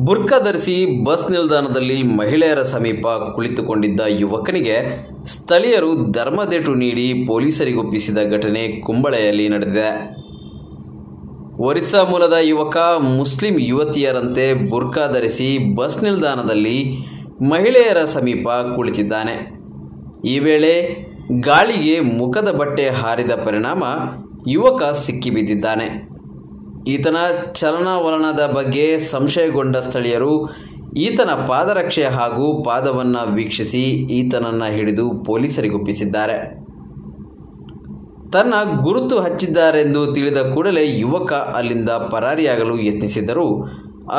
ಬುರ್ಕಾ ಧರಿಸಿ ಬಸ್ ನಿಲ್ದಾಣದಲ್ಲಿ ಮಹಿಳೆಯರ ಸಮೀಪ ಕುಳಿತುಕೊಂಡಿದ್ದ ಯುವಕನಿಗೆ ಸ್ಥಳೀಯರು ಧರ್ಮದೇಟು ನೀಡಿ ಪೊಲೀಸರಿಗೊಪ್ಪಿಸಿದ ಘಟನೆ ಕುಂಬಳೆಯಲ್ಲಿ ನಡೆದಿದೆ. ಒರಿಸ್ಸಾ ಮೂಲದ ಯುವಕ ಮುಸ್ಲಿಂ ಯುವತಿಯರಂತೆ ಬುರ್ಕಾ ಧರಿಸಿ ಬಸ್ ನಿಲ್ದಾಣದಲ್ಲಿ ಮಹಿಳೆಯರ ಸಮೀಪ ಕುಳಿತಿದ್ದಾನೆ. ಈ ವೇಳೆ ಗಾಳಿಗೆ ಮುಖದ ಬಟ್ಟೆ ಹಾರಿದ ಪರಿಣಾಮ ಯುವಕ ಸಿಕ್ಕಿಬಿದ್ದಿದ್ದಾನೆ. ಈತನ ಚಲನವಲನದ ಬಗ್ಗೆ ಸಂಶಯಗೊಂಡ ಸ್ಥಳೀಯರು ಈತನ ಪಾದರಕ್ಷೆ ಹಾಗೂ ಪಾದವನ್ನು ವೀಕ್ಷಿಸಿ ಈತನನ್ನು ಹಿಡಿದು ಪೊಲೀಸರಿಗೊಪ್ಪಿಸಿದ್ದಾರೆ. ತನ್ನ ಗುರುತು ಹಚ್ಚಿದ್ದಾರೆಂದು ತಿಳಿದ ಕೂಡಲೇ ಯುವಕ ಅಲ್ಲಿಂದ ಪರಾರಿಯಾಗಲು ಯತ್ನಿಸಿದ್ದರು.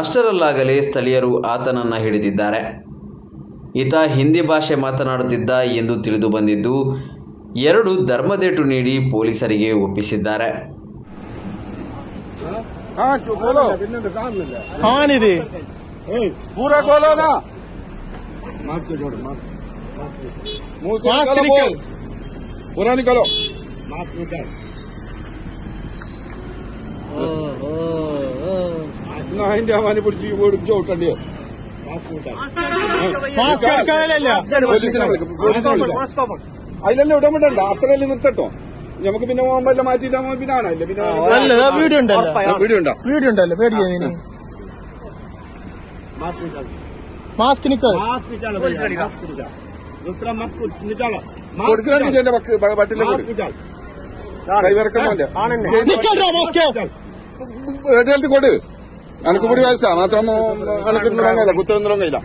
ಅಷ್ಟರಲ್ಲಾಗಲೇ ಸ್ಥಳೀಯರು ಆತನನ್ನು ಹಿಡಿದಿದ್ದಾರೆ. ಈತ ಹಿಂದಿ ಭಾಷೆ ಮಾತನಾಡುತ್ತಿದ್ದ ಎಂದು ತಿಳಿದು ಬಂದಿದ್ದು 2 ಧರ್ಮದೇಟು ನೀಡಿ ಪೊಲೀಸರಿಗೆ ಒಪ್ಪಿಸಿದ್ದಾರೆ. पूरा खोलो ना, मास्क निकाल, पूरा निकालो, मास्क निकाल, ना हिंदी हमारी पुलिस बोर्ड जो उठा അതിലല്ലേ ഇടാൻ വേണ്ട, അത്രയല്ലേ നിർത്തട്ടോ. നമുക്ക് പിന്നെ പോകുമ്പോ മാറ്റിട്ടാ പിന്നെ ആണല്ലേ വീഡിയോ ഉണ്ടല്ലോ പേടിക്കാ. मास्क निकाल, दूसरा मत निकालो, बटिले കൊട്. അനക്ക് കൂടി വയസ്സാ മാത്രം അനക്ക് കുത്തൊന്നും കയ്യില്ല.